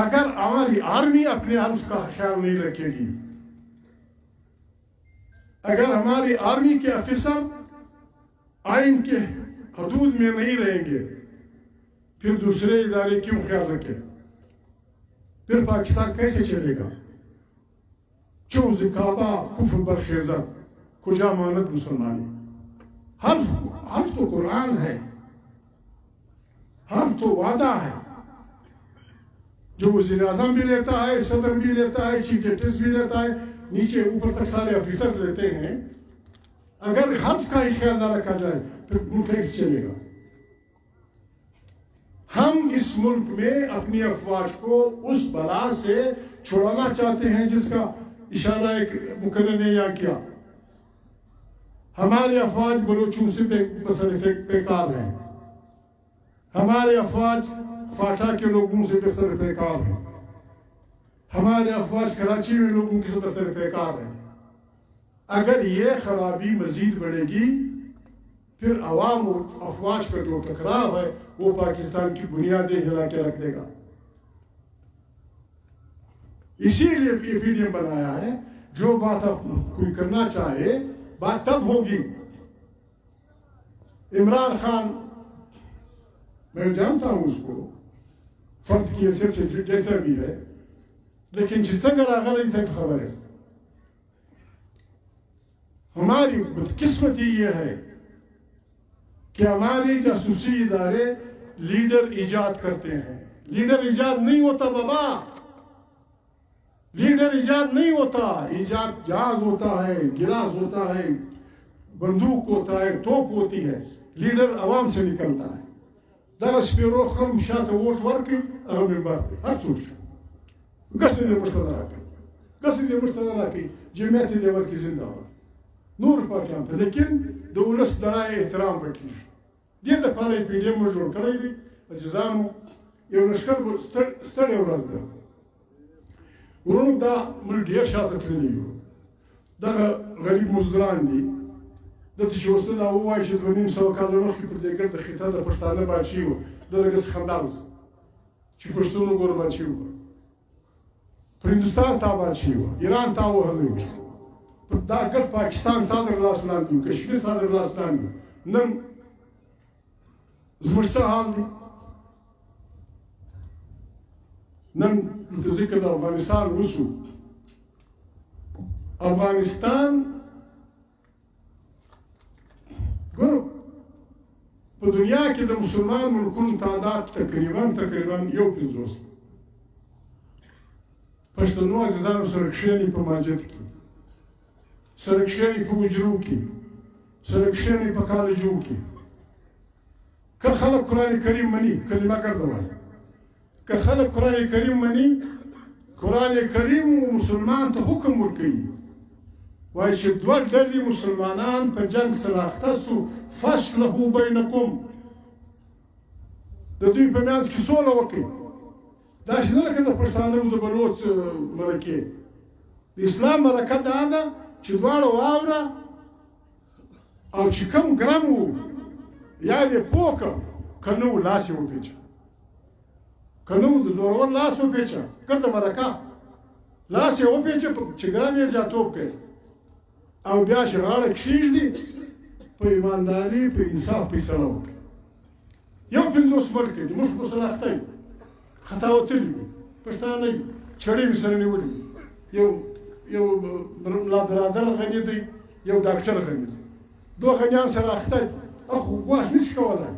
اگر ہماری آرمی اپنے حلف کا خیال نہیں رکھے گی اگر ہماری آرمی کے افسر آئین کے حدود میں نہیں رہیں گے پھر دوسرے ادارے کیوں خیال رکھیں پھر پاکستان کیسے چلے گا چون کعبہ کفر برخیزت کجا ماند مسلمانی حلف تو قرآن ہے حلف تو وعدہ ہے جو وزیر اعظم بھی لیتا ہے صدر بھی لیتا ہے چیف جسٹس بھی لیتا ہے نیچے اوپر تک سارے افیسر لیتے ہیں اگر حلف کا ہی خیال نہ رکھا جائے پھر ملک کیسے چلے گا ہم اس ملک میں اپنی افواج کو اس بلا سے چھڑانا چاہتے ہیں جس کا اشارہ ایک مقرر نے یہاں کیا ہمارے افواج بلوچوں سے بیکار ہیں ہمارے افواج فاٹا کے لوگوں سے بسر بیکار ہیں ہمارے افواج کراچی میں لوگوں کی بسر بیکار ہیں اگر یہ خرابی مزید بڑھے گی پھر عوام اور افواج کا جو ٹکراؤ ہے وہ پاکستان کی بنیادیں ہلا کے رکھ دے گا اسی لیے یہ ویڈیو بنایا ہے جو بات آپ کوئی کرنا چاہے بات تب ہوگی عمران خان میں جانتا ہوں اس کو फर्द की हैसियत से जैसा भी है, लेकिन जिस अगर आगे नहीं खबर है, हमारी बदकिस्मती ये है कि हमारे जासूसी इदारे लीडर इजाद करते हैं। लीडर इजाद नहीं होता बाबा, लीडर इजाद नहीं होता, इजाद जहाज होता है, गिलास होता है, बंदूक होता है, तोप होती है। लीडर आवाम से निकलता है। दस पेरो खम शात वोट वर्क अगर बात हर सोच गस्ती ने मुश्तदरा की, गस्ती ने मुश्तदरा की जमीयत लेवल की जिंदाबाद नूर पाकिस्तान पे, लेकिन दौलत दराए एहतराम बैठी ये दफा पीडीएम में जोड़ कड़ी थी अजीजान यो लश्कर स्टडे वर्ज दा उन्होंने दा मुल ढेर शात तलियो दा गरीब मजदूरान दी दा तशوسنا هو عايش 80 سو کال مخکې پر دې ګرد خطه د پښتانه بادشي و د رګس خنداوس چې پښتون ګور بادشي و پر هندستان تا بادشي و ایران تا وهلو دا ګرد پاکستان صدر لاس لاندې کشمیر صدر لاس لاندې نن زموږ څه حال دی نن د ذکر د افغانستان وسو افغانستان ګورو په دنیا کې د مسلمان ملکونو تعداد تقریبا 1.50 پښتنو عزیزانو سره کښېني په مسجد کې سره کښېني په حجرو کې سره کښېني په کالجو کې که خلک قرآن کریم مني کلمه ګرده وایي که خلک قرآن کریم مني قرآن کریم مسلمان ته حکم ورکوي وایي چې دوه ډلې مسلمانان په جنګ سره اخته سو فاصلحوا بینکم د دوی په منځ کې سوله وکړي داسې نه لکه د پښتانه د بلوڅ مرکې د اسلام مرکه دا ده چې دواړه واوره او چې کوم ګرم وو یا دې پوکه که نه و لاس یې وپېچه که نه و د زورور لاس وپېچه ګرده مرکه لاس یې وپېچه چې ګرم یې زیاتوب کوي او بیا چې غاړه کښېږدي په ایمانداري په انصاف فیصله وکړي 1.50 ملک دی موږ په صلاحته یو خطا وتلي وي پښتانه یو چړې مې سره نیولي یو لا برادر غني دی یو ډاکټر غني دی دوه غنیان سره اخته دي خو ګواښ نشي کولی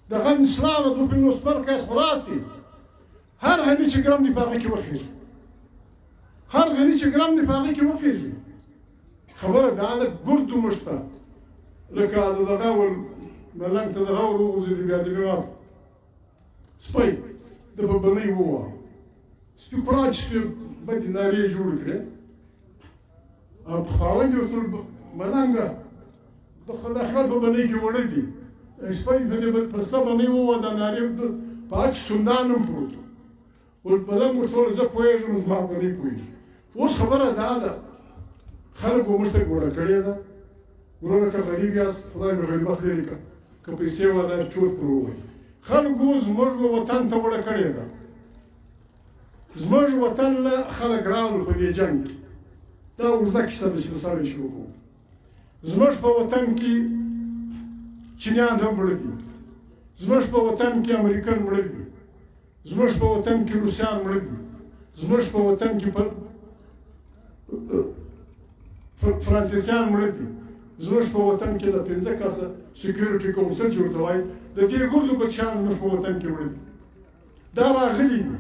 د غن اسلام 2.50 ملک یې خلاصي هر غني چې ګرم دی په هغه کې وخېږي هر غني چې ګرم دی په هغه کې وخېږي خبره دا ده ګردو مشته لکه د دغه ملنګ ته دغه ور وغورځېدي بیا د نواب سپی د ببنۍ ووهه سپي کوړه چې سپي بدې نارې جوړې کړې او په خاوند یې ورته ویل ملنګه د خلک ببنۍ کې وړی دي سپی په ستا بنۍ ووهه دا نارې په هغه کې سندان هم پروت و ملنګ ورته وویل زه پوهېږم زما بنۍ پوهېږي اوس خبره دا ده خلکو موږ ته ګوړه کړې ده ورونه که غریب یاست خدای مې غریبت لرې کړه که پیسې والا چوت پر ووایي خلکو زموږ وطن ته ګوړه کړې ده زموږ وطن له خلک راغلل په دې جنګ کې دا اوږده کیسه ده چې د سره یې شروع کوو زموږ په وطن کې چینیان هم مړه دي زموږ په وطن کې امریکن مړه دي زموږ په وطن کې روسیان مړه دي زموږ په وطن کې فرانسیسیان مړه دي زموږ په وطن کې د 15 کسه سکیورټي کونسل چې ورته وایي د دې ګردو بچیان زموږ په وطن کې مړه دي دا راغلي دي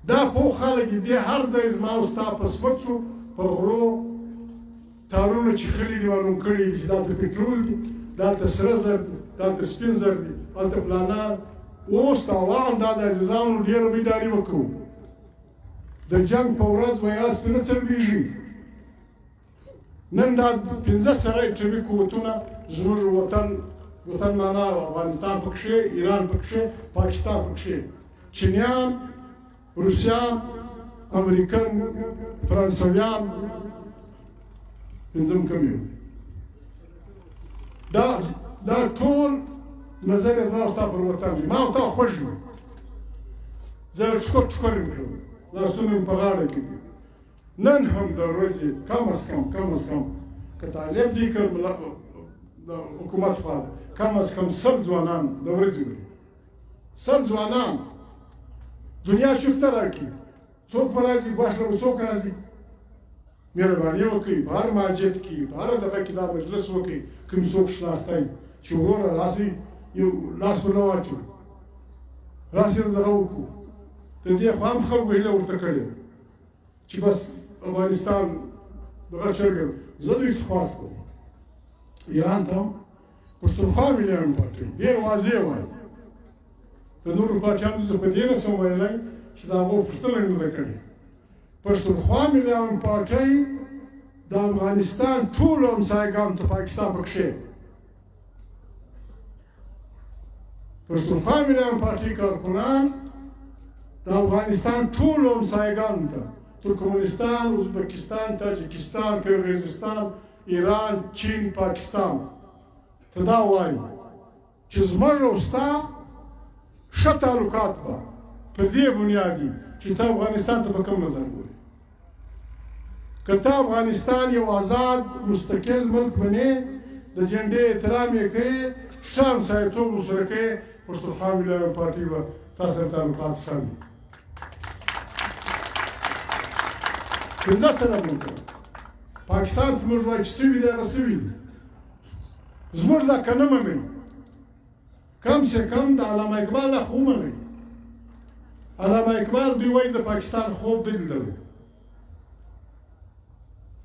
دا پوه خلک دي هر ځای زما او ستا په سپڅو په غرو تارونه چې خلي دي معلوم کړي دي چې دلته پټرول دي دلته سره زر دي دلته سپین زر دي هلته پلانان اوس تاوان دا د عزیزانو ډېره بیداري وکړو د جنګ په ورځ به یې سپي نه څربېږي نن دا 15 سره ایټمي قوتونه زموږ وطن معنا افغانستان پکښې ایران پکښې پاکستان پکښې چینیان روسیان امریکن فرانسویان پنځم کم یو دا ټول نظر یې زما او ستا پر وطن دی ما او تا خوښ یو زه ټکور یم کړم لاسونه مې په غاړه کې دي نن هم د ورځې کم از کم که طالب دی که د حکومت خوا ده کم از کم 100 ځوانان د ورځې وي سل ځوانان دنیا چوکته راکړي څوک به راځي ګواښ له څوک راځي مهرباني وکړئ په هر مسجد کې په هره دغه کې دا مجلس وکړئ کوم څوک شناخته وي چې وروره راسئ یو لاس ونه واچوئ راسئ دغه وکړو تر دې خوا هم خلکو هیله ورته کړې چې بس افغانستان دغه چرګ زه دوی ته خواست کوم ایران ته هم پښتونخوا ملیان پارټۍ ډېر واضح وایي د نورو پاچاهانو زه په دې نه شم ویلی چې د هغو پوښتنه یې نه ده کړې پښتونخوا ملیان پارټۍ د افغانستان ټولو همسایګانو ته پاکستان پکښې پښتونخوا ملیان پارټۍ کارکنان د افغانستان ټولو همسایګانو ته ترکمنستان ازبکستان تاجکستان قرغیزستان ایران چین پاکستان ته دا وایي چې زموږ او ستا ښه تعلقات به په دې بنیاد دي چې ته افغانستان ته په کوم نظر ګورې که ته افغانستان یو آزاد مستقل ملک منې د جنډې احترام یې کوې ښه همسایتوب ورسره کوې پښتونخوا ملیان پارټۍ به تا سره تعلقات سم دي پنځه سنه ممکن پاکستان ته موږ وایو چې سوي دي هغه سوي دي زموږ دا که نه منئ کم سے کم د علامه اقبال دا خو ومنئ علامه اقبال دوی وایي د پاکستان خوب دی لیدلی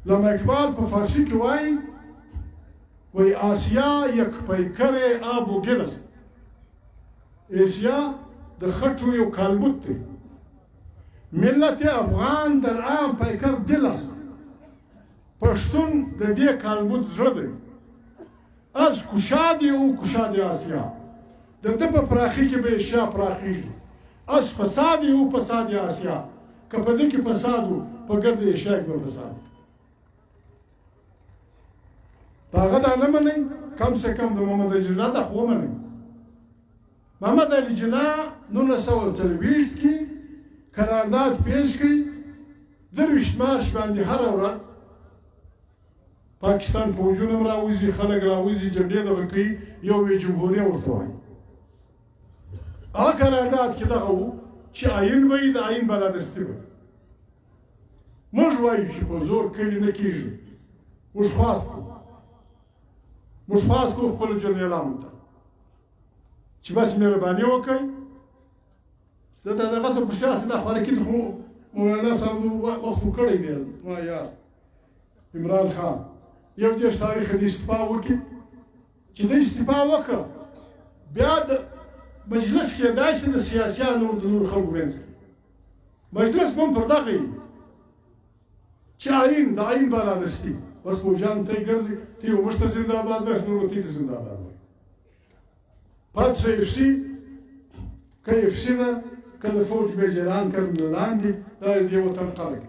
علامه اقبال په فارسي کې وایي وایي آسیا یک پیکر آب و گل است ایشیا د خټو یو کالبوت دی ملت افغان در عام پیکر دل است پښتون د دې کالبوت زړه دی از کشاد او کشاد آسیا د ده په پراخي کې به ایشیا پراخیږي از فساد او فساد آسیا که په دې کې فساد و په ګرد ایشیا کې به فساد د هغه دا نه منئ کم سے کم د محمد علي جناح دا خو ومنئ محمد علي جناح 1940 کې قرارداد پیش کړي 23 مارچ باندې هره ورځ پاکستان فوجونه هم راوځي خلک راوځي جنډې دغه کوي یو یې جمهوریه ورته وایي هغه قرارداد کې دغه و چې آیین به وي د آیین بالادستي به موږ وایو چې په زور کلي نه کېږي موږ خواست کوو خپلو جنرالانو ته چې بس مهرباني وکړئ دته دغه څه په سیاسي دا خوارکي خو مولانا صاحب وخت کړی دی ما یار عمران خان یو دېرش تاریخ د استعفا وکړي چې د استعفا وکړه بیا د مجلس کېدای شي د سیاسیانو د نورو خلکو منځ کې مجلس به هم پر دغه وي چې آیین د آیین بالادستي بس فوجیانو ته یې ګرځي ته یې موږ ته زنده‌باد وایي نورو ته یې زنده‌باد وایي پاتې شو اف سي که اف سي ده که د فوج بیجران که د لاندې دا د دې وطن خلک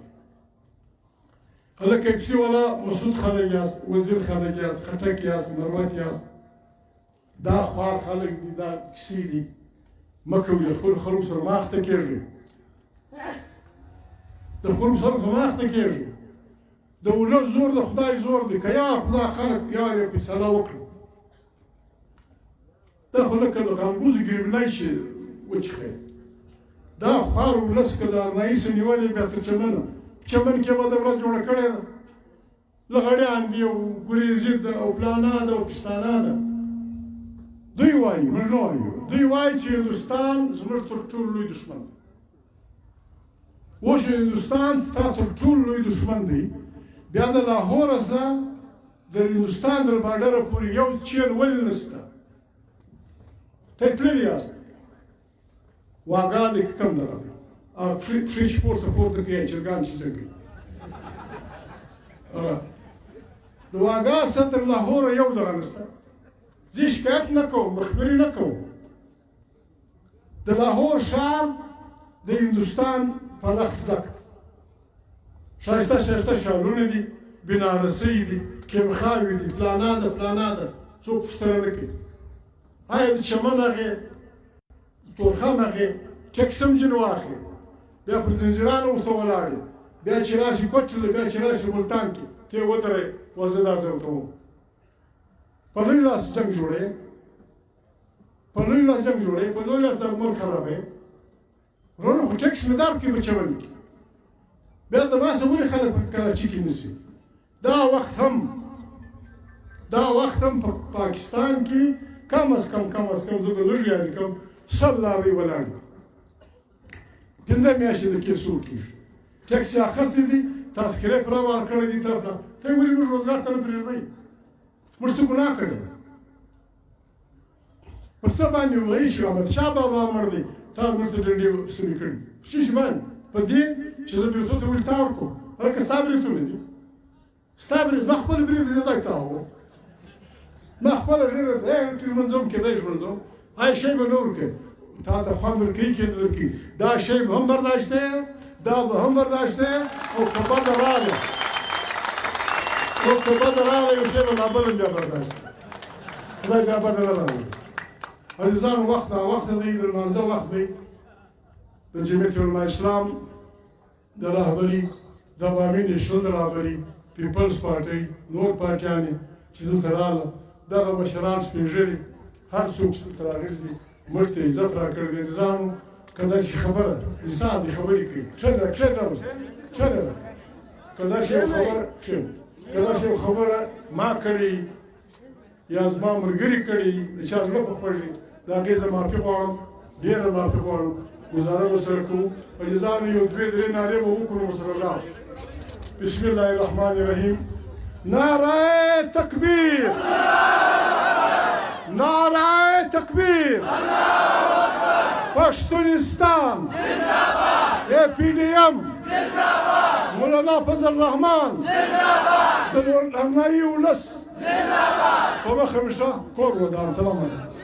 هلکه اف سي والا مسعود خلک یاست وزیر خلک یاست خټک یاست مروت یاست دا خوار خلک دي دا کیسې دي مه کوئ د خپلو خلکو سره مه اخته کېږئ د خپلو خلکو مه اخته کېږئ د ولس زور د خدای زور دی که یا خدای خلک یار یې فیصله وکړي دا خو لکه د غلبوز ګریبنی چې وچښئ دا خوار ولس که د ارنایي نیولې بیا تر چمنه چمن کې به د ورځ جوړه کړې ده لغړیان دي او ګریزي ده او پلانا ده او پښتانه ده دوی وایي موږ نه وایو دوی وایي چې هندوستان زموږ تر ټولو لوی دښمن دی اوس هندوستان ستا تر ټولو لوی دښمن دی بیا د لاهوره څخه د هندوستان تر باډره پورې یو چین ولې نشته ته یې تللي یاست واګا دی که کم دغه دی پښې چې پورته کوي چرګان چې جنګوي د واګا څخه تر لاهوره یو دغه نشته زه شکایت نه کوم مخبري نه کوم د لاهور ښار د هندوستان په لخت ډک ښایسته ښایسته ښارونه دي بنارسۍ دي کیمخاوي دي پلانا ده څوک پوښتنه نه کوي آیا د چمن هغې تورخم هغې ټکس هم ځینې واخلي بیا پر زنجیرانو ورته ولاړې بیا چې راشي کوټله بیا چې راشي ملتان کې ته یې ودرئ وه زه دا ځای ورته وم په لوی لاس جنګ جوړې په لوی لاس جنګ جوړوي په لوی لاس درمل خرابوي وروڼه خو ټیکس مې درکړي بچولي بیا د ما څه ولې خلک په کراچي کې نیسي دا وخت هم په پاکستان کې کم از کم زه به لږ یاد کوم 100 لارۍ ولاړ دي 15 میاشتې د کیسو کېږي ټیکس یې اخیستی دي تذکرې پوره ورکړی دي طرف نه ته یې ولې موږ روزګار ته نه پرېږدئ موږ څه ګناه کړې ده پر څه باندې وایي چې احمدشاه بابا مړ دی تا موږ ته ډنډې سمې کړي په څه شي باندې په دې چې زه بریتو ته ولې تا ورکړم هلکه ستا بریتونه دي ستا برید ما خپل برید دی دای تا وو ما خپله ډېره لمونځم کېدای ژمنځم هغه شی به نه ورکوي تا ته خوند ورکوي که نه درکوي دا شی به هم برداشت دی دا به هم برداشت دی او که بده راغی یو شی به نابل هم بیا برداشت دی خدای بیا بده نه راغلی عزیزانو وخت دی د لمانځه وخت دی د جمعیت علماء اسلام د رهبري د عوامي نېشنل رهبري پیپلز پارټۍ نور پارټیانې چې دلته راغله دغه مشران سپین ږیري هر څوک چې دلته راغلي دي موږ ته عزت راکړی دی عزیزانو که داسې خبره انسان دې خبرې کوي کښېنه که داسې یو خبره ما کړې یا زما ملګري کړي د چا زړه په خوږي د هغې زه معافي غواړم ډېره معافي غواړم ګزاره به سره کوو عزیزانو یو 2-3 نارې به وکړو ورسره لاړ بسم الله الرحمن الرحیم نعره تکبیر نعره تکبیر پښتونستان APDM مولانا فضل الرحمن د نور امنایي ولس په مخه مشه کور ودان سلام علیکم